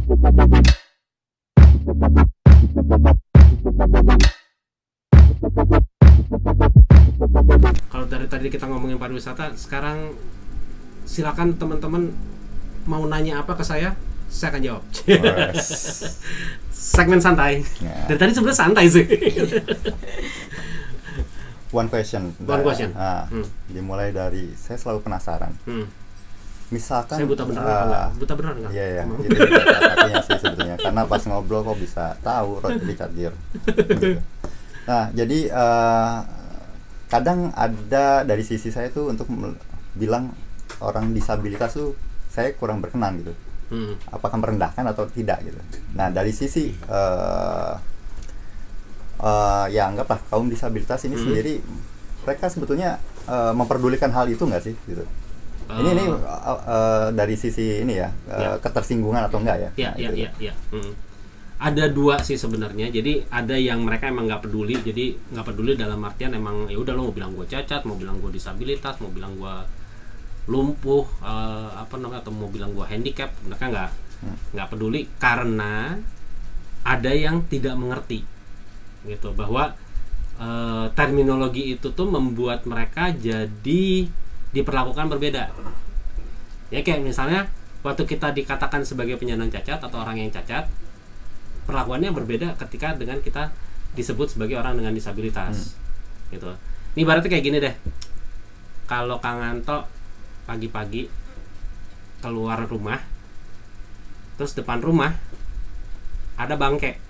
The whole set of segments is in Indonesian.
Kalau dari tadi kita ngomongin pariwisata, sekarang silakan teman-teman mau nanya apa ke saya akan jawab. Segmen santai. Ya. Dari tadi sebenarnya santai sih. One question. One question. Dimulai dari, saya selalu penasaran. Misalkan Saya buta benar apa enggak? Buta benar enggak? Iya, itu salah satunya sih sebetulnya. Karena pas ngobrol kok bisa tahu Richard Gere. Gitu. Nah, jadi kadang ada dari sisi saya tuh untuk bilang orang disabilitas tuh saya kurang berkenan gitu. Apakah merendahkan atau tidak gitu. Nah, dari sisi ya anggaplah kaum disabilitas ini sendiri, mereka sebetulnya memperdulikan hal itu nggak sih gitu. Ini dari sisi ini ya, ketersinggungan atau enggak ya? Iya. Ada dua sih sebenarnya. Jadi ada yang mereka emang nggak peduli. Jadi nggak peduli dalam artian emang ya udah, lo mau bilang gue cacat, mau bilang gue disabilitas, mau bilang gue lumpuh, atau mau bilang gue handicap, mereka nggak peduli karena ada yang tidak mengerti gitu, bahwa terminologi itu tuh membuat mereka jadi diperlakukan berbeda. Ya kayak misalnya waktu kita dikatakan sebagai penyandang cacat atau orang yang cacat, perlakuannya berbeda ketika dengan kita disebut sebagai orang dengan disabilitas. Gitu. Ini ibaratnya kayak gini deh. Kalau Kang Anto pagi-pagi keluar rumah, terus depan rumah ada bangke.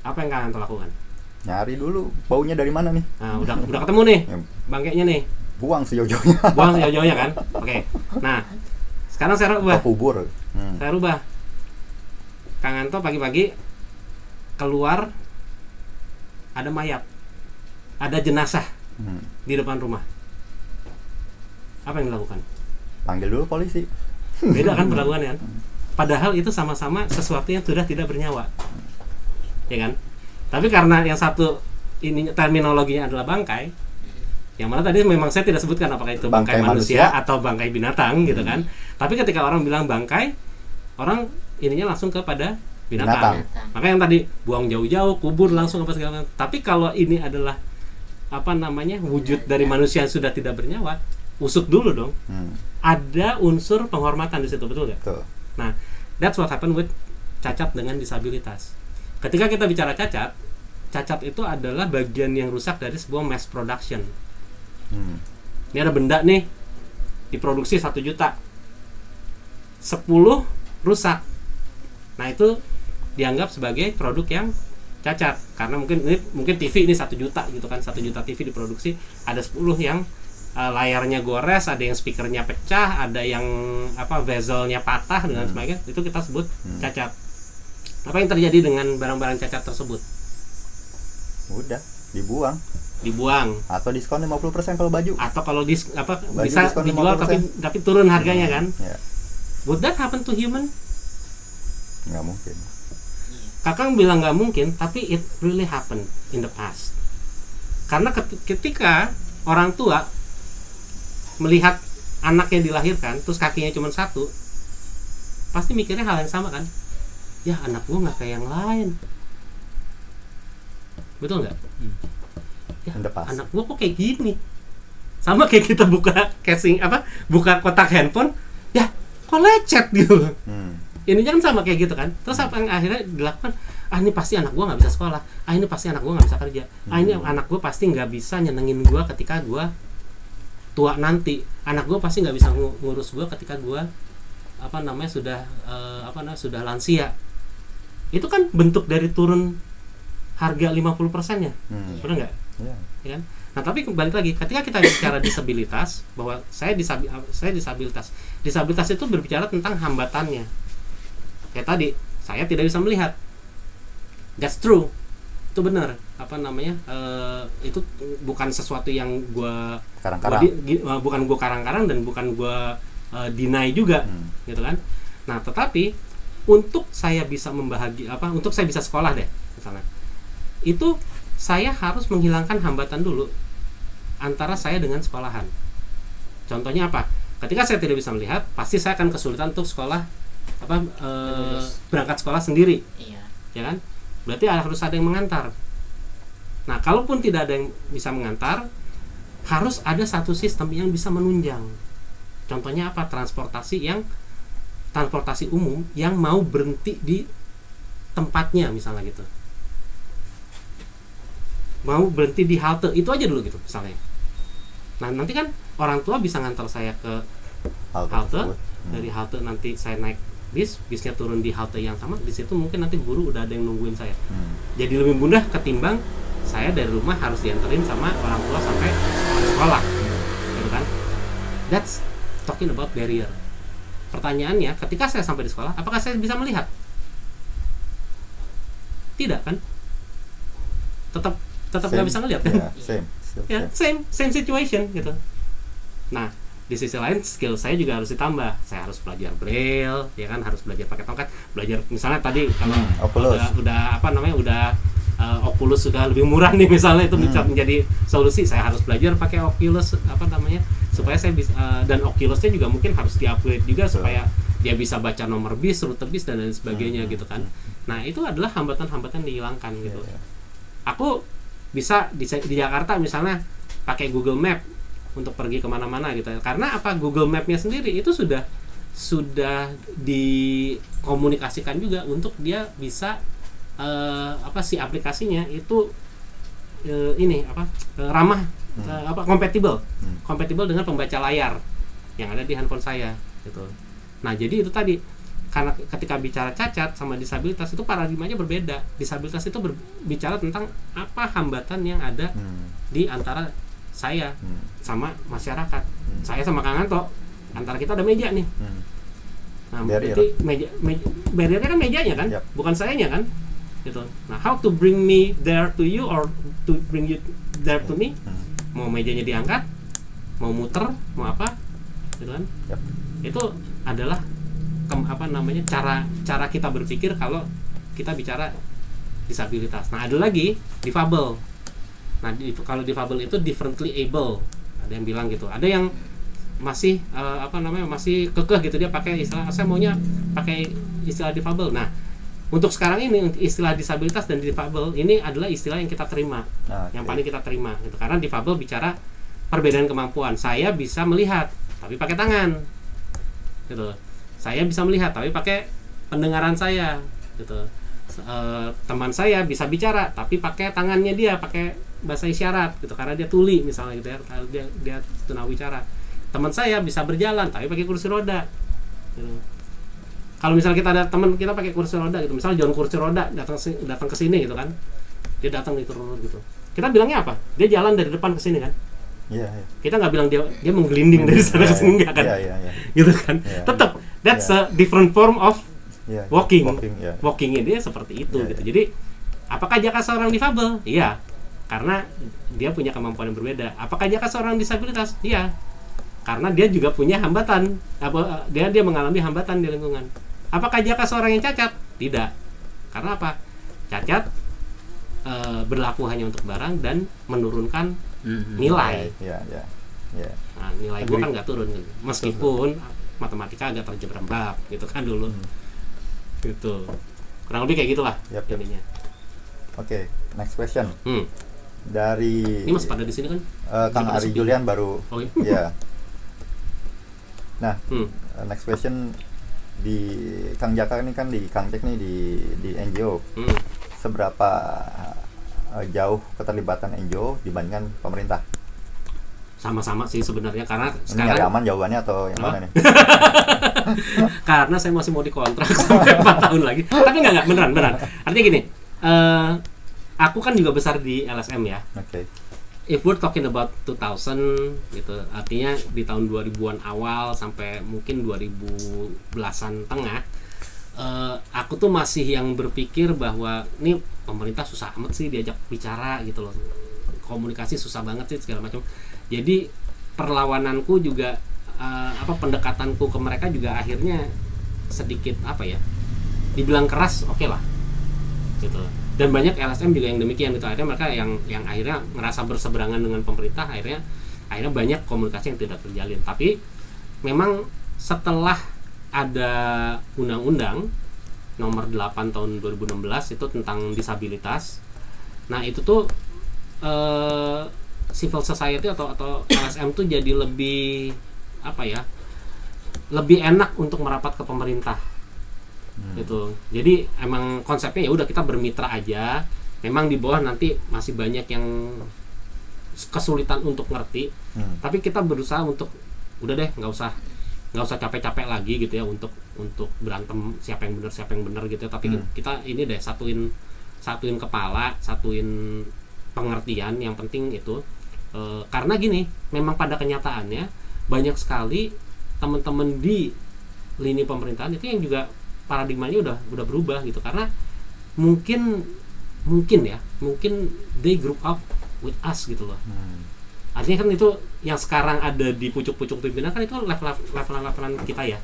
Apa yang Kang Anto lakukan? Nyari dulu baunya dari mana nih. Nah, udah ketemu nih bangkenya nih. Buang sejauh-jauhnya. Buang sejauh-jauhnya kan. Oke. Nah, sekarang saya rubah. Kubur. Saya rubah. Kang Anto pagi-pagi keluar, ada mayat, ada jenazah di depan rumah. Apa yang dilakukan? Panggil dulu polisi. Beda kan perlakuannya kan? Padahal itu sama-sama sesuatu yang sudah tidak bernyawa, ya kan? Tapi karena yang satu ini terminologinya adalah bangkai, yang mana tadi memang saya tidak sebutkan apakah itu bangkai manusia atau bangkai binatang gitu kan. Tapi ketika orang bilang bangkai, orang ininya langsung kepada binatang. Maka yang tadi buang jauh-jauh, kubur langsung apa segala macam. Tapi kalau ini adalah wujud dari manusia yang sudah tidak bernyawa, usut dulu dong. Ada unsur penghormatan di situ, betul nggak? Betul. Nah, that's what happened with cacat dengan disabilitas. Ketika kita bicara cacat, cacat itu adalah bagian yang rusak dari sebuah mass production. Ini ada benda nih diproduksi 1 juta, 10 rusak. Nah, itu dianggap sebagai produk yang cacat karena mungkin TV ini 1 juta gitu kan, 1 juta TV diproduksi, ada 10 yang layarnya gores, ada yang speakernya pecah, ada yang bezelnya patah dengan sebagainya, itu kita sebut cacat. Apa yang terjadi dengan barang-barang cacat tersebut? Udah dibuang atau diskon 50% kalau baju, atau kalau bisa dijual tapi turun harganya kan. Would that happen to human? Nggak mungkin. Kakang bilang nggak mungkin, tapi it really happened in the past. Karena ketika orang tua melihat anaknya dilahirkan terus kakinya cuma 1, pasti mikirnya hal yang sama kan? Ya, anak gua nggak kayak yang lain, betul nggak? Ya, anak gua kok kayak gini. Sama kayak kita buka casing buka kotak handphone, ya kok lecet gitu. Ini kan sama kayak gitu kan. Terus apa yang akhirnya dilakukan? Ini pasti anak gua nggak bisa sekolah. Ini pasti anak gua nggak bisa kerja. Ini anak gua pasti nggak bisa nyenengin gua ketika gua tua nanti. Anak gua pasti nggak bisa ngurus gua ketika gua sudah lansia. Itu kan bentuk dari turun harga 50%-nya. Benar nggak? Ya kan? Nah, tapi balik lagi, ketika kita bicara disabilitas, bahwa saya disabilitas. Disabilitas itu berbicara tentang hambatannya. Kayak tadi, saya tidak bisa melihat. That's true. Itu benar. Itu bukan sesuatu yang bukan gue karang-karang dan bukan gue deny juga, gitu kan. Nah, tetapi untuk saya bisa untuk saya bisa sekolah deh, misalnya, itu saya harus menghilangkan hambatan dulu antara saya dengan sekolahan. Contohnya apa? Ketika saya tidak bisa melihat, pasti saya akan kesulitan untuk sekolah berangkat sekolah sendiri, Iya. ya kan? Berarti harus ada yang mengantar. Nah, kalaupun tidak ada yang bisa mengantar, harus ada satu sistem yang bisa menunjang. Contohnya apa? Transportasi umum yang mau berhenti di tempatnya misalnya gitu. Mau berhenti di halte, itu aja dulu gitu misalnya. Nah, nanti kan orang tua bisa ngantar saya ke halte. Dari halte nanti saya naik bisnya turun di halte yang sama, di situ mungkin nanti guru udah ada yang nungguin saya. Jadi lebih mudah ketimbang saya dari rumah harus dianterin sama orang tua sampai sekolah, gitu kan? That's talking about barrier. Pertanyaannya, ketika saya sampai di sekolah, apakah saya bisa melihat? Tidak kan? Tetap nggak bisa ngelihat kan? Same situation gitu. Nah, di sisi lain skill saya juga harus ditambah. Saya harus belajar braille, ya kan, harus belajar pakai tongkat, belajar misalnya tadi kalau udah Oculus sudah lebih murah nih misalnya, itu bisa menjadi solusi. Saya harus belajar pakai Oculus supaya saya bisa, dan Oculusnya juga mungkin harus di-upgrade juga supaya dia bisa baca nomor bis, rute bis dan lain sebagainya gitu kan. Nah, itu adalah hambatan-hambatan dihilangkan gitu. Aku bisa di Jakarta misalnya pakai Google Map untuk pergi kemana-mana gitu. Karena apa? Google Map-nya sendiri itu sudah dikomunikasikan juga untuk dia bisa si aplikasinya itu ramah kompatibel dengan pembaca layar yang ada di handphone saya gitu. Nah, jadi itu tadi, karena ketika bicara cacat sama disabilitas itu paradigmanya berbeda. Disabilitas itu berbicara tentang apa hambatan yang ada di antara saya sama masyarakat. Saya sama Kang Anto, antara kita ada meja nih. Nah, berarti barriernya kan mejanya kan, bukan sayanya kan, gitu. Nah, how to bring me there to you or to bring you there to me? Mau mejanya diangkat, mau muter, mau apa, gitu kan? Itu adalah cara kita berpikir kalau kita bicara disabilitas. Nah, ada lagi difabel. Nah, kalau difabel itu differently able. Ada yang bilang gitu. Ada yang masih masih kekeh gitu, dia pakai istilah, saya maunya pakai istilah difabel. Nah, untuk sekarang ini istilah disabilitas dan difabel ini adalah istilah yang kita terima, yang paling kita terima gitu. Karena difabel bicara perbedaan kemampuan. Saya bisa melihat tapi pakai tangan, gitu. Saya bisa melihat tapi pakai pendengaran saya, gitu. Teman saya bisa bicara tapi pakai tangannya dia, pakai bahasa isyarat gitu, karena dia tuli misalnya gitu ya, dia tunawicara. Teman saya bisa berjalan tapi pakai kursi roda, gitu. Kalau misalnya kita ada teman kita pakai kursi roda gitu, misalnya John kursi roda datang ke sini gitu kan, dia datang gitu, kita bilangnya apa? Dia jalan dari depan ke sini kan? Iya. Kita nggak bilang dia menggelinding dari sana ke sini, nggak kan? Gitu kan? Tetap that's a different form of walking. Walkingnya dia seperti itu gitu. Jadi apakah Jaka seorang difabel? Iya, karena dia punya kemampuan yang berbeda. Apakah Jaka seorang disabilitas? Iya, karena dia juga punya hambatan. Dia mengalami hambatan di lingkungan. Apakah Jaka seorang yang cacat? Tidak. Karena apa? Cacat berlaku hanya untuk barang dan menurunkan nilai. Nah, nilai gue kan nggak turun kan? Meskipun matematika agak terjerembab gitu kan dulu. Gitu. Kurang lebih kayak gitulah intinya. Oke, next question. Dari ini masih pada di sini kan? Kang Ari Julian baru. Oh, iya. Ya. Nah, next question di Kang Jaka ini kan di Kang Cek nih di NGO. Seberapa jauh keterlibatan NGO dibandingkan pemerintah? Sama-sama sih sebenarnya, karena ini sekarang nyari aman jawabannya atau yang mana nih? Karena saya masih mau dikontrak sampai 4 tahun lagi. Tapi enggak beneran. Artinya gini, aku kan juga besar di LSM ya. Oke. If we're talking about 2000 gitu, artinya di tahun 2000-an awal sampai mungkin 2010-an tengah, aku tuh masih yang berpikir bahwa ini pemerintah susah amat sih diajak bicara gitu loh, komunikasi susah banget sih segala macam. Jadi perlawananku juga pendekatanku ke mereka juga akhirnya sedikit dibilang keras, oke lah gitu. Dan banyak LSM juga yang demikian gitu. Akhirnya mereka yang akhirnya ngerasa berseberangan dengan pemerintah, akhirnya banyak komunikasi yang tidak terjalin. Tapi memang setelah ada undang-undang nomor 8 tahun 2016 itu tentang disabilitas. Nah itu tuh civil society atau LSM tuh jadi lebih apa ya, lebih enak untuk merapat ke pemerintah gitu. Jadi emang konsepnya ya udah kita bermitra aja. Memang di bawah nanti masih banyak yang kesulitan untuk ngerti, tapi kita berusaha untuk udah deh nggak usah capek-capek lagi gitu ya untuk berantem siapa yang benar gitu ya. Tapi kita ini deh satuin kepala, satuin pengertian. Yang penting itu karena gini, memang pada kenyataannya banyak sekali teman-teman di lini pemerintahan itu yang juga paradigmanya udah berubah gitu, karena mungkin they grew up with us gitu loh. Artinya kan itu yang sekarang ada di pucuk-pucuk pimpinan kan itu levelan kita ya.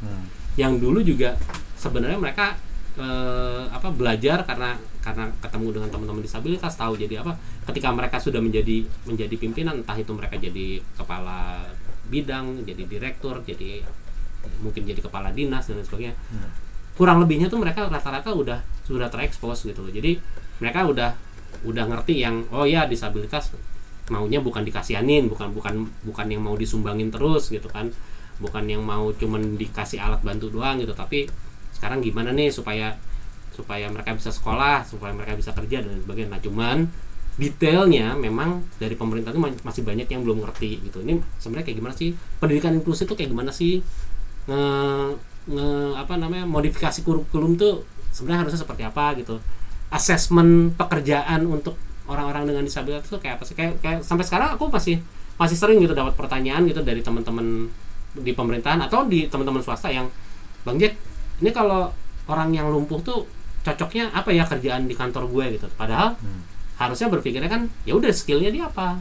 Yang dulu juga sebenarnya mereka belajar karena ketemu dengan teman-teman disabilitas, tahu jadi apa ketika mereka sudah menjadi pimpinan, entah itu mereka jadi kepala bidang, jadi direktur, jadi mungkin jadi kepala dinas dan lain sebagainya. Kurang lebihnya tuh mereka rata-rata sudah terekspos gitu loh. Jadi mereka udah ngerti yang oh ya disabilitas maunya bukan dikasihanin, bukan yang mau disumbangin terus gitu kan, bukan yang mau cuman dikasih alat bantu doang gitu, tapi sekarang gimana nih supaya mereka bisa sekolah, supaya mereka bisa kerja dan sebagainya. Nah cuman detailnya memang dari pemerintah itu masih banyak yang belum ngerti gitu. Ini sebenarnya kayak gimana sih pendidikan inklusif itu, kayak gimana sih modifikasi kurikulum tuh sebenarnya harusnya seperti apa gitu. Asesmen pekerjaan untuk orang-orang dengan disabilitas itu kayak apa sih? Kayak sampai sekarang aku masih sering gitu dapat pertanyaan gitu dari teman-teman di pemerintahan atau di teman-teman swasta yang, Bang Jack, ini kalau orang yang lumpuh tuh cocoknya apa ya kerjaan di kantor gue gitu. Padahal harusnya berpikirnya kan ya udah skillnya dia apa,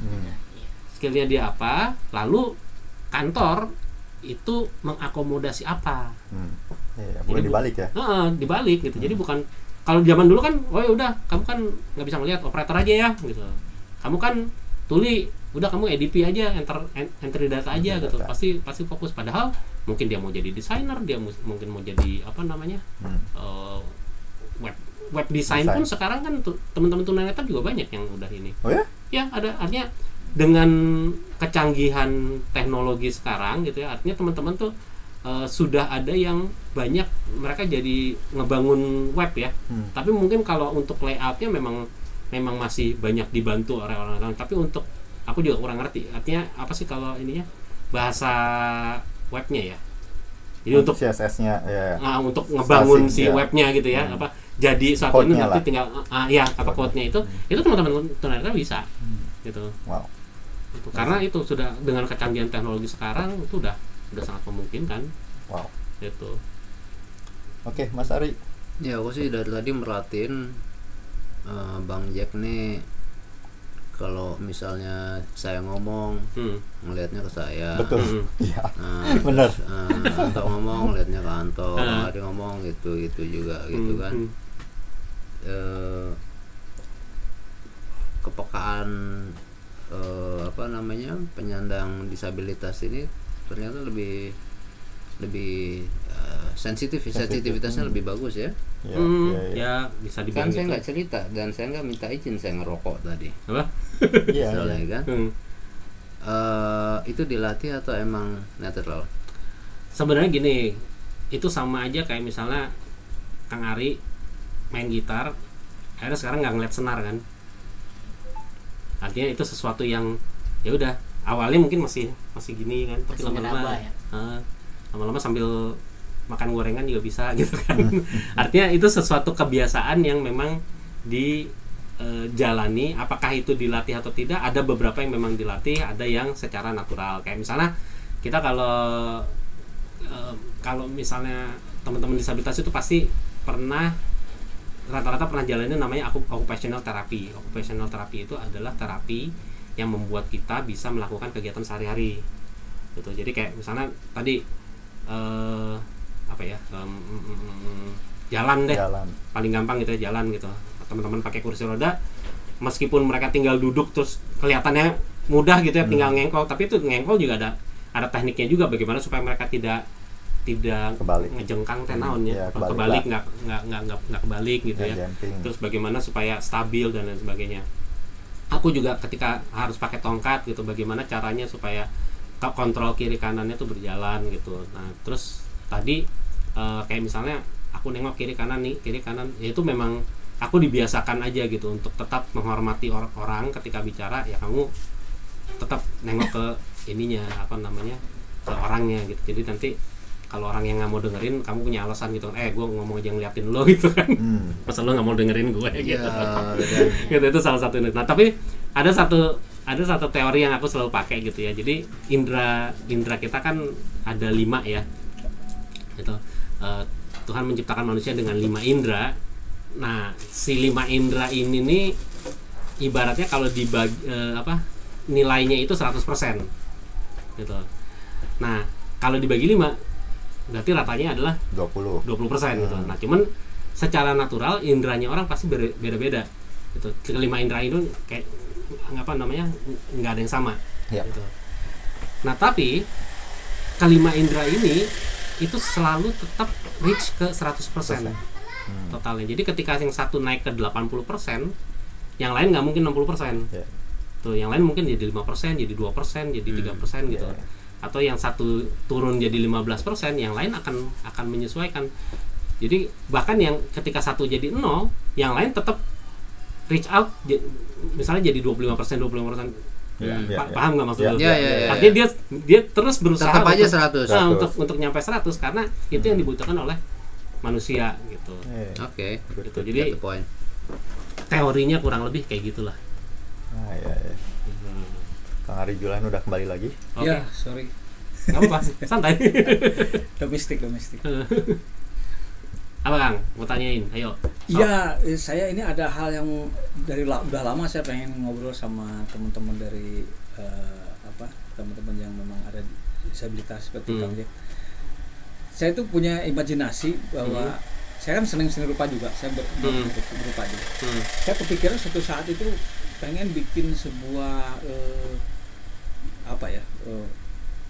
lalu kantor itu mengakomodasi apa. Boleh dibalik ya. Dibalik gitu. Jadi bukan kalau zaman dulu kan, oh ya udah kamu kan nggak bisa ngelihat, operator aja ya gitu. Kamu kan tuli, udah kamu EDP aja, entry data aja gitu. Pasti fokus. Padahal mungkin dia mau jadi desainer, dia mungkin mau jadi web design pun sekarang kan teman-teman tunanetra juga banyak yang udah ini. Oh ya? Ya ada, artinya dengan kecanggihan teknologi sekarang gitu ya, artinya teman-teman tuh sudah ada yang banyak mereka jadi ngebangun web ya. Tapi mungkin kalau untuk layoutnya memang masih banyak dibantu oleh orang-orang. Tapi untuk aku juga kurang ngerti. Artinya apa sih kalau ininya bahasa webnya ya? Jadi untuk CSS-nya ya. untuk ngebangun si webnya gitu ya. Apa jadi suatu ini nanti tinggal code-nya itu teman-teman tunanetra bisa gitu. Wow. Itu karena itu sudah dengan kecanggihan teknologi sekarang itu udah sangat memungkinkan. Wow. Itu. Oke, Mas Ari. Ya, aku sih dari tadi merhatiin Bang Jack nih, kalau misalnya saya ngomong ngelihatnya ke saya. Betul. Iya. Benar. Anto ngomong ngelihatnya ke Anto, Bang Ari ngomong gitu juga gitu kan. Kepekaan penyandang disabilitas ini ternyata lebih sensitivitasnya lebih bagus ya. Ya bisa dibilang. Kan saya nggak cerita dan saya nggak minta izin saya ngerokok tadi. Apa? Soalnya kan. Itu dilatih atau emang natural? Sebenarnya gini, itu sama aja kayak misalnya Kang Ari main gitar, akhirnya sekarang nggak ngeliat senar kan. Artinya itu sesuatu yang ya udah awalnya mungkin masih gini kan, tapi lama-lama sambil makan gorengan juga bisa gitu kan. Artinya itu sesuatu kebiasaan yang memang dijalani. Apakah itu dilatih atau tidak? Ada beberapa yang memang dilatih, ada yang secara natural. Kayak misalnya kita kalau misalnya teman-teman disabilitas itu pasti rata-rata pernah jalanin namanya occupational therapy. Occupational therapy itu adalah terapi yang membuat kita bisa melakukan kegiatan sehari-hari gitu. Jadi kayak misalnya tadi jalan paling gampang gitu ya, jalan gitu. Teman-teman pakai kursi roda, meskipun mereka tinggal duduk terus kelihatannya mudah gitu ya, tinggal ngengkol, tapi itu ngengkol juga ada tekniknya juga, bagaimana supaya mereka tidak tidak Kebalik. ngejengkang tenaun ya, Ya, kebalik nggak kebalik gitu ya. Jumping. Terus bagaimana supaya stabil dan lain sebagainya. Aku juga ketika harus pakai tongkat gitu, bagaimana caranya supaya kontrol kiri kanannya tuh berjalan gitu. Nah terus tadi kayak misalnya aku nengok kiri kanan, ya itu memang aku dibiasakan aja gitu untuk tetap menghormati orang ketika bicara. Ya kamu tetap nengok ke ininya, apa namanya, ke orangnya gitu. Jadi nanti kalau orang yang nggak mau dengerin, kamu punya alasan gitu, gue ngomong aja ngeliatin lo gitu kan. Masa lo nggak mau dengerin gue gitu. Gitu, itu salah satu. Nah tapi ada satu teori yang aku selalu pakai gitu ya. Jadi indra kita kan ada 5 ya gitu. Tuhan menciptakan manusia dengan 5 indra. Nah si 5 indra ini nih ibaratnya kalau dibagi nilainya itu 100% gitu. Nah kalau dibagi 5 berarti ratanya adalah 20% gitu. Nah cuman secara natural indranya orang pasti beda-beda gitu. Kelima indra itu kayak apa namanya, nggak ada yang sama gitu. Nah tapi kelima indra ini itu selalu tetap reach ke 100% totalnya. Jadi ketika yang satu naik ke 80%, yang lain nggak mungkin 60%. Tuh yang lain mungkin jadi 5%, jadi 2%, jadi 3% gitu. Atau yang satu turun jadi 15%, yang lain akan menyesuaikan. Jadi bahkan yang ketika satu jadi 0, yang lain tetap reach out, misalnya jadi 25%. Paham nggak maksudnya? Artinya dia terus berusaha tetap aja 100. Untuk nyampe 100 karena itu yang dibutuhkan oleh manusia gitu. Oke. Gitu. Jadi teorinya kurang lebih kayak gitulah. Kang Ari Julian udah kembali lagi. Ya, sorry. Nggak apa-apa, santai. Domestik. Apa Kang? Mau tanyain, ayo. Iya, saya ini ada hal yang udah lama saya pengen ngobrol sama teman-teman dari teman-teman yang memang ada disabilitas seperti Kang Jack. Saya tuh punya imajinasi bahwa saya kan seneng seni rupa juga, saya berupa juga. Saya kepikiran suatu saat itu pengen bikin sebuah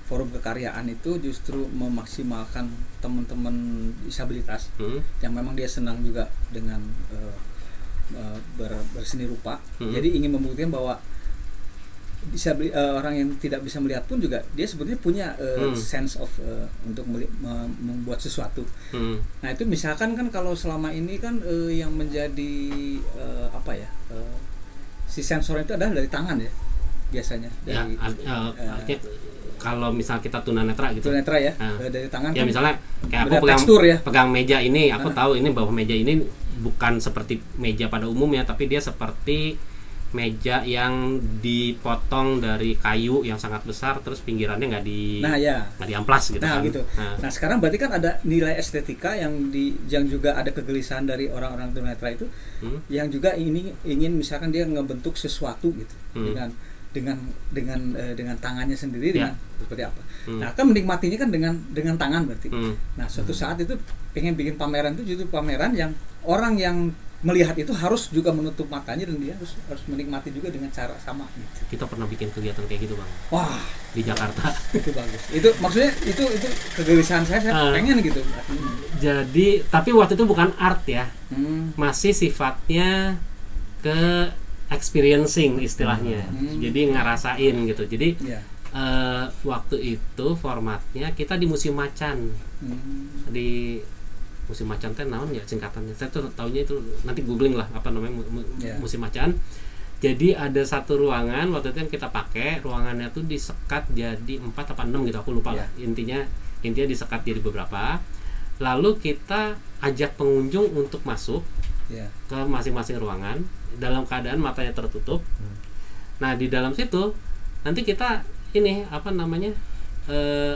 forum kekaryaan itu justru memaksimalkan teman-teman disabilitas yang memang dia senang juga dengan berseni rupa. Jadi ingin membuktikan bahwa orang yang tidak bisa melihat pun juga dia sebetulnya punya sense of untuk membuat sesuatu. Nah itu misalkan kan kalau selama ini kan yang menjadi si sensor itu adalah dari tangan ya biasanya. Artinya kalau misal kita tunanetra gitu. Tunanetra ya, dari tangan. Ya kan misalnya kayak aku pegang meja ini, aku tahu ini bahwa meja ini bukan seperti meja pada umumnya, tapi dia seperti meja yang dipotong dari kayu yang sangat besar, terus pinggirannya nggak diamplas gitu kan. Gitu. Nah sekarang berarti kan ada nilai estetika yang juga ada kegelisahan dari orang-orang tunanetra itu, yang juga ingin misalkan dia ngebentuk sesuatu gitu dengan tangannya sendiri dengan seperti apa. Nah kan menikmatinya kan dengan tangan berarti. Nah suatu saat itu pengen bikin pameran itu justru pameran yang orang yang melihat itu harus juga menutup matanya dan dia harus menikmati juga dengan cara sama gitu. Kita pernah bikin kegiatan kayak gitu Bang. Wah di Jakarta. Itu bagus. Itu maksudnya itu kegelisahan saya pengen gitu. Jadi tapi waktu itu bukan art ya. Masih sifatnya ke experiencing istilahnya. Jadi ngerasain gitu. Jadi waktu itu formatnya kita di Museum Macan. Di Museum Macan teh naon ya singkatannya. Saya tuh taunya itu nanti googling lah apa namanya Museum Macan. Jadi ada satu ruangan waktu itu yang kita pakai, ruangannya tuh disekat jadi 4 atau 6 gitu, aku lupa lah. Intinya disekat jadi beberapa. Lalu kita ajak pengunjung untuk masuk ke masing-masing ruangan dalam keadaan matanya tertutup. Nah, di dalam situ nanti kita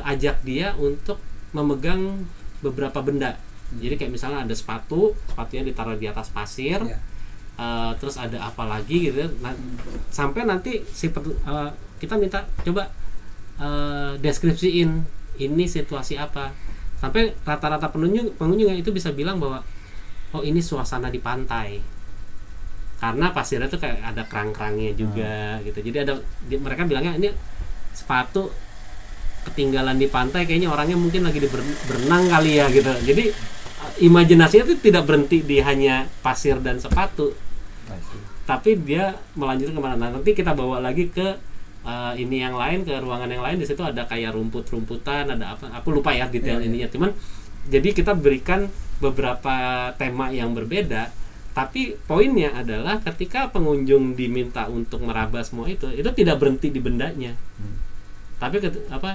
ajak dia untuk memegang beberapa benda. Jadi kayak misalnya ada sepatunya ditaruh di atas pasir, terus ada apa lagi gitu. Nah, sampai nanti kita minta coba deskripsiin ini situasi apa. Sampai rata-rata pengunjung itu bisa bilang bahwa oh ini suasana di pantai. Karena pasirnya tuh kayak ada kerang-kerangnya juga gitu. Jadi mereka bilangnya ini sepatu ketinggalan di pantai, kayaknya orangnya mungkin lagi berenang kali ya gitu. Jadi imajinasinya itu tidak berhenti di hanya pasir dan sepatu, tapi dia melanjut kemana. Nah, nanti kita bawa lagi ke ini yang lain, ke ruangan yang lain. Di situ ada kayak rumput-rumputan, ada apa? Aku lupa ya detail ininya. Cuman jadi kita berikan beberapa tema yang berbeda. Tapi poinnya adalah ketika pengunjung diminta untuk meraba semua itu tidak berhenti di bendanya. Tapi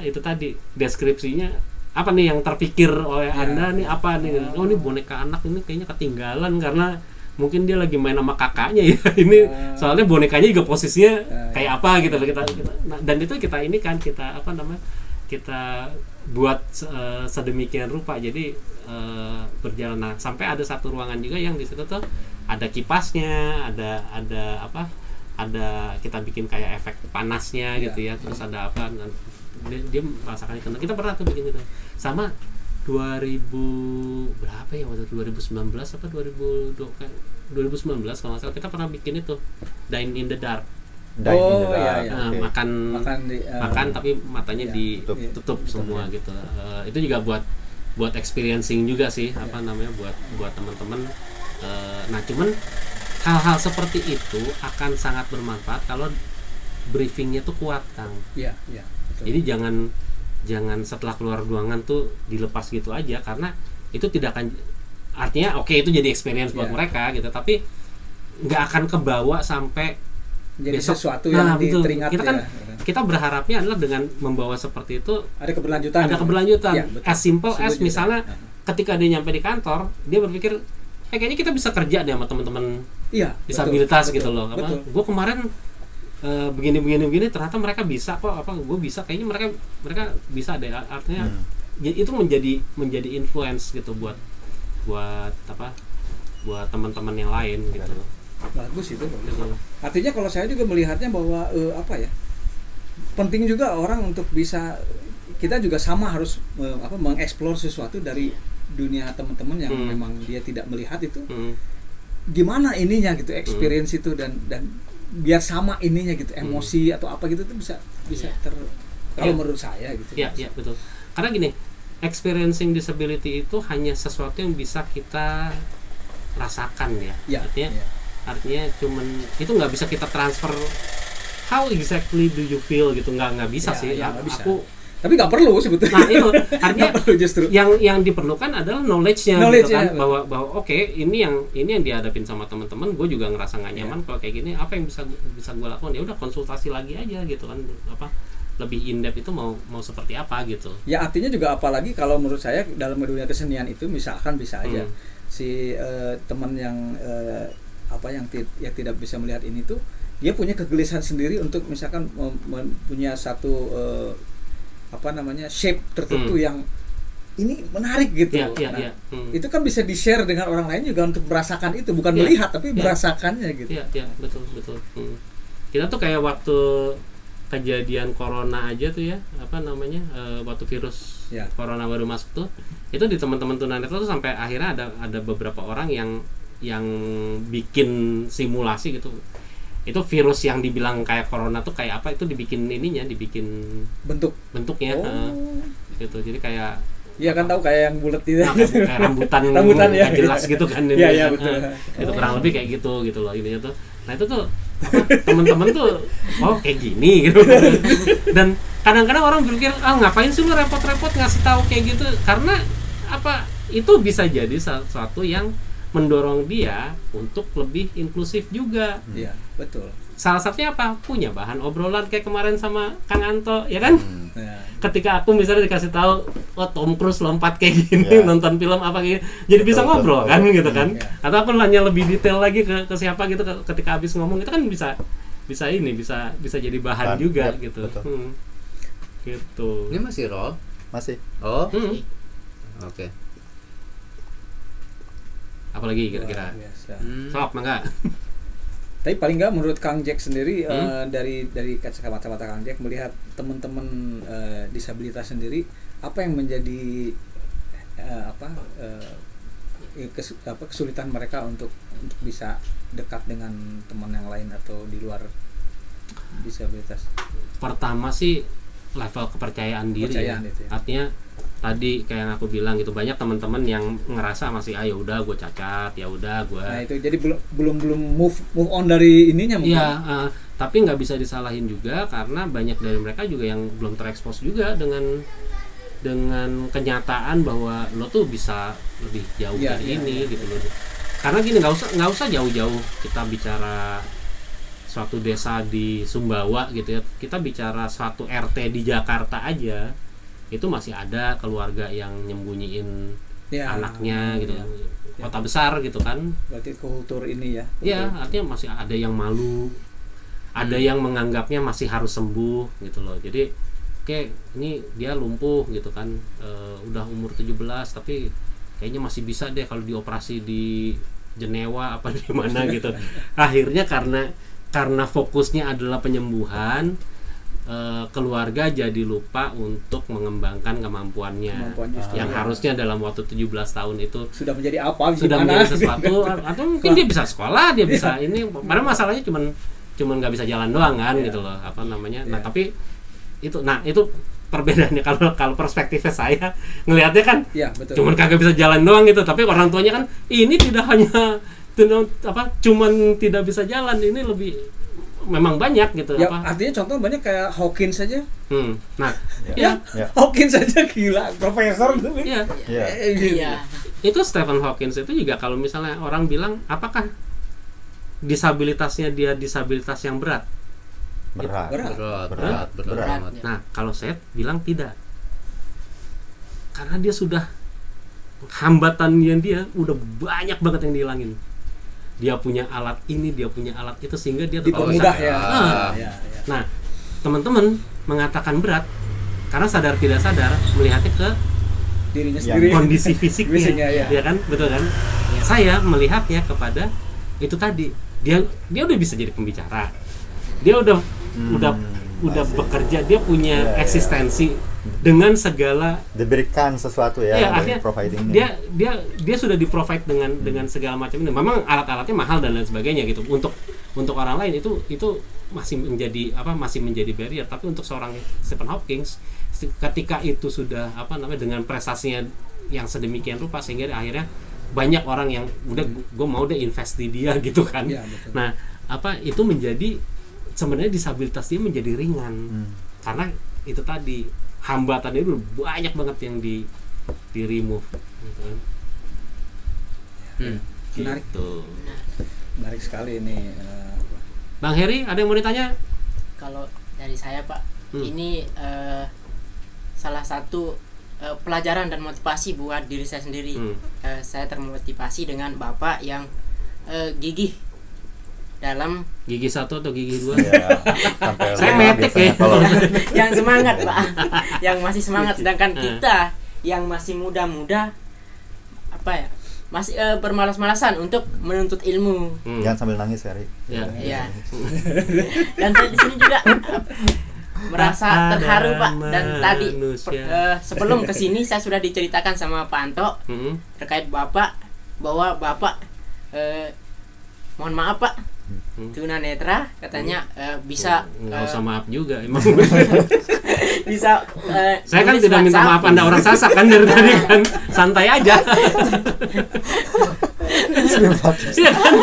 itu tadi deskripsinya apa nih yang terpikir oleh Anda nih, apa nih? Oh, ini boneka anak ini kayaknya ketinggalan karena mungkin dia lagi main sama kakaknya ya. Ini soalnya bonekanya juga posisinya kayak apa gitu kita dan itu kita ini kan kita kita buat sedemikian rupa. Jadi berjalan. Nah, sampai ada satu ruangan juga yang di situ tuh ada kipasnya, ada kita bikin kayak efek panasnya gitu ya. Terus ada apa? Dia merasakan itu. Kita pernah tuh bikin itu. Sama 2000 berapa ya waktu 2019 apa 2019 kalau nggak salah kita pernah bikin itu Dine in the Dark. Makan tapi matanya ditutup semua gitu. Itu juga buat experiencing juga sih, buat teman-teman. Nah, cuman hal-hal seperti itu akan sangat bermanfaat kalau briefingnya tuh kuat, Kang. Iya, betul. Jadi jangan setelah keluar ruangan tuh dilepas gitu aja, karena itu tidak akan, artinya oke, itu jadi experience buat mereka gitu, tapi nggak akan kebawa sampai jadi besok. Sesuatu yang teringat. Kita berharapnya adalah dengan membawa seperti itu ada keberlanjutan. Ya, as simple as misalnya ketika dia nyampe di kantor, dia berpikir kayaknya kita bisa kerja deh sama teman-teman disabilitas betul, gitu loh. Gue kemarin begini ternyata mereka bisa kok, gue bisa, kayaknya mereka bisa deh. Artinya itu menjadi influence gitu buat teman-teman yang lain gitu. Bagus itu. Artinya kalau saya juga melihatnya bahwa penting juga orang untuk bisa, kita juga sama harus mengeksplor sesuatu dari dunia teman-teman yang memang dia tidak melihat itu. Gimana ininya gitu, experience itu dan biar sama ininya gitu, emosi atau apa gitu tuh bisa kalau menurut saya gitu. Iya, betul. Karena gini, experiencing disability itu hanya sesuatu yang bisa kita rasakan ya. Artinya cuman itu nggak bisa kita transfer. How exactly do you feel gitu, nggak bisa sih. Tapi nggak perlu sebetulnya. Nah, itu artinya justru yang diperlukan adalah knowledge-nya gitu kan, bahwa oke, ini yang dihadapin sama teman-teman, gue juga ngerasa nggak nyaman kalau kayak gini, apa yang bisa gue lakukan? Ya udah, konsultasi lagi aja gitu kan, lebih in-depth itu mau seperti apa gitu. Ya, artinya juga apalagi kalau menurut saya dalam dunia kesenian itu misalkan bisa aja si teman yang yang tidak bisa melihat ini tuh, dia punya kegelisahan sendiri untuk misalkan punya satu shape tertentu yang ini menarik gitu. Itu kan bisa di-share dengan orang lain juga untuk merasakan itu, bukan melihat tapi merasakannya gitu. Iya, betul. Kita tuh kayak waktu kejadian corona aja tuh ya, waktu virus corona baru masuk tuh, itu di teman-teman tunanetra tuh sampai akhirnya ada beberapa orang yang bikin simulasi gitu. Itu virus yang dibilang kayak corona tuh kayak apa, itu dibikin bentuknya gitu. Jadi kayak kan tahu kayak yang bulat itu, kayak rambutan jelas gitu kan. Betul. Itu kurang lebih kayak gitu loh ininya tuh. Nah, itu tuh teman-teman tuh kayak gini gitu. Dan kadang-kadang orang berpikir, ngapain sih lu repot-repot ngasih tahu kayak gitu, karena itu bisa jadi sesuatu yang mendorong dia untuk lebih inklusif juga. Iya, betul. Salah satunya punya bahan obrolan kayak kemarin sama Kang Anto, ya kan? Ketika aku misalnya dikasih tahu, Tom Cruise lompat kayak gini, nonton film apa gitu, jadi bisa ngobrol kan gitu kan? Atau aku nanya lebih detail lagi ke siapa gitu, ketika habis ngomong itu kan bisa jadi bahan juga gitu. Gitu. Ini masih roll? Masih. Oh. Oke. Apalagi kira-kira? Sok, mangga. Tapi paling nggak menurut Kang Jack sendiri, dari kacamata Kang Jack melihat teman-teman disabilitas sendiri, apa yang menjadi kesulitan mereka untuk bisa dekat dengan teman yang lain atau di luar disabilitas? Pertama sih level kepercayaan diri. Kepercayaan itu ya. Artinya tadi kayak yang aku bilang gitu, banyak teman-teman yang ngerasa masih ya udah gue cacat, ya udah gue. Nah itu jadi belum move on dari ininya mungkin. Iya, tapi nggak bisa disalahin juga karena banyak dari mereka juga yang belum terekspos juga dengan kenyataan bahwa lo tuh bisa lebih jauh dari ini gitu loh. Karena gini, nggak usah jauh-jauh kita bicara suatu desa di Sumbawa gitu ya, kita bicara suatu RT di Jakarta aja itu masih ada keluarga yang nyembunyiin anaknya gitu. Kota besar gitu kan, berarti kultur ini ya. Iya, artinya masih ada yang malu, ada yang menganggapnya masih harus sembuh gitu loh. Jadi kayak ini dia lumpuh gitu kan, udah umur 17 tapi kayaknya masih bisa deh kalau dioperasi di Jenewa apa di mana gitu. Akhirnya karena fokusnya adalah penyembuhan, keluarga jadi lupa untuk mengembangkan kemampuannya yang harusnya dalam waktu 17 tahun itu sudah menjadi apa, sudah menjadi sesuatu atau mungkin dia bisa sekolah, dia bisa ini, padahal masalahnya cuman nggak bisa jalan doang kan gitu loh, apa namanya. Nah tapi itu perbedaannya. Kalau perspektifnya saya ngelihatnya kan cuman kagak bisa jalan doang gitu, tapi orang tuanya kan ini tidak hanya cuman tidak bisa jalan, ini lebih memang banyak gitu ya, artinya contoh banyak kayak Hawkins saja. Nah Hawkins saja gila, profesor tuh. Itu Stephen Hawkins itu juga kalau misalnya orang bilang apakah disabilitasnya dia disabilitas yang berat. Nah, kalau saya bilang tidak. Karena dia sudah hambatannya dia udah banyak banget yang dihilangin. Dia punya alat ini, dia punya alat itu sehingga dia dipermudah ya. Nah, teman-teman mengatakan berat karena sadar tidak sadar melihatnya ke dirinya sendiri, kondisi fisiknya, ya kan, betul kan? Saya melihatnya kepada itu tadi. Dia udah bisa jadi pembicara. Dia udah bekerja, dia punya eksistensi dengan segala diberikan sesuatu artinya dia sudah di-provide dengan segala macam ini. Memang alat-alatnya mahal dan lain sebagainya gitu. Untuk orang lain itu masih menjadi barrier, tapi untuk seorang Stephen Hawking ketika itu sudah dengan prestasinya yang sedemikian rupa sehingga akhirnya banyak orang yang udah gue mau deh invest di dia gitu kan. Nah, itu menjadi sebenarnya disabilitas dia menjadi ringan karena itu tadi hambatannya itu banyak banget yang di remove gitu kan. Menarik sekali ini. Bang Heri, ada yang mau ditanya? Kalau dari saya Pak, ini salah satu pelajaran dan motivasi buat diri saya sendiri. Saya termotivasi dengan Bapak yang gigih dalam gigi 1 atau gigi 2 saya metik ya yang semangat Pak, yang masih semangat, sedangkan kita yang masih muda-muda masih bermalas-malasan untuk menuntut ilmu. Jangan sambil nangis Heri. Iya. Dan saya di sini juga merasa terharu Pak, dan tadi sebelum kesini saya sudah diceritakan sama Pak Anto terkait Bapak bahwa Bapak mohon maaf Pak, tunanetra katanya bisa nggak usah maaf juga emang bisa saya kan tidak minta maaf Anda orang Sasak kan dari tadi kan santai aja. Iya kan?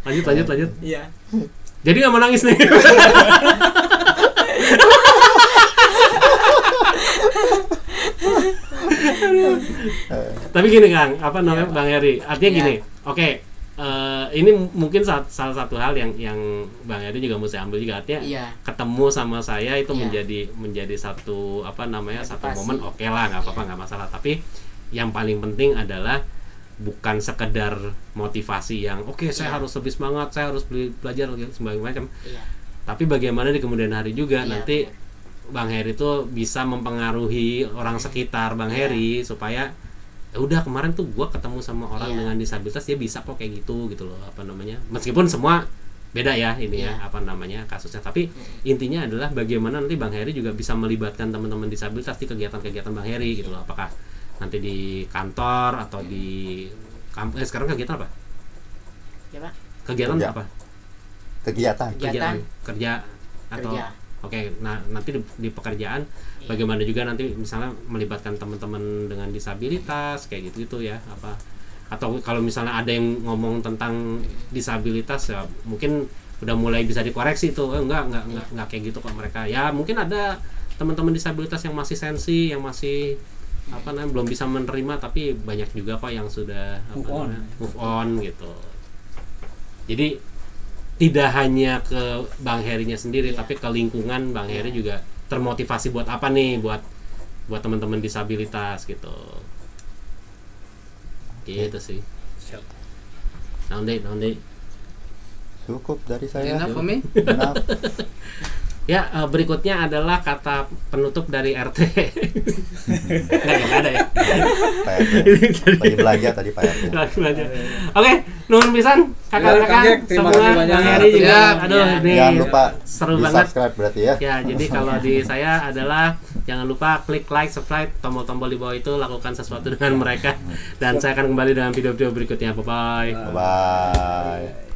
Lanjut. Iya. Jadi nggak mau nangis nih. Tapi gini Kang, Bang Heri, artinya gini, oke, ini mungkin salah satu hal yang Bang Heri juga mesti ambil juga, artinya ketemu sama saya itu menjadi satu satu momen, oke lah, nggak apa-apa, nggak masalah. Tapi yang paling penting adalah bukan sekedar motivasi yang saya harus lebih semangat, saya harus belajar sebagainya macam. Tapi bagaimana di kemudian hari juga nanti Bang Heri itu bisa mempengaruhi orang sekitar Bang Heri supaya udah kemarin tuh gue ketemu sama orang dengan disabilitas, dia bisa kok kayak gitu loh, meskipun semua beda ya ini kasusnya, tapi intinya adalah bagaimana nanti Bang Heri juga bisa melibatkan teman-teman disabilitas di kegiatan-kegiatan Bang Heri gitu loh, apakah nanti di kantor atau di kampus. Sekarang kegiatan apa? Ya Pak. Kegiatan apa? Kegiatan kerja atau Kerja. Nah nanti di pekerjaan bagaimana juga nanti misalnya melibatkan teman-teman dengan disabilitas kayak gitu ya apa, atau kalau misalnya ada yang ngomong tentang disabilitas ya mungkin udah mulai bisa dikoreksi tuh, enggak kayak gitu kok mereka ya, mungkin ada teman-teman disabilitas yang masih sensi, yang masih apa namanya belum bisa menerima, tapi banyak juga kok yang sudah move on gitu. Jadi tidak hanya ke Bang Herinya sendiri, tapi ke lingkungan Bang Heri juga termotivasi buat apa nih, buat teman-teman disabilitas gitu. Gitu sih. Siap. Nanti. Cukup dari saya. Enough for me. Enough. Ya, berikutnya adalah kata penutup dari RT. Nggak ada ya? Lagi belanja tadi Pak RT. Oke, nuhun pisan kakak-kakak Terima semua, kasih banyak. Bang Heri juga. Ya, Aduh, ini Jangan lupa seru di banget. subscribe berarti ya. Ya, jadi kalau di saya adalah jangan lupa klik like, subscribe, tombol-tombol di bawah itu, lakukan sesuatu dengan mereka. Dan saya akan kembali dalam video-video berikutnya. Bye-bye. Bye.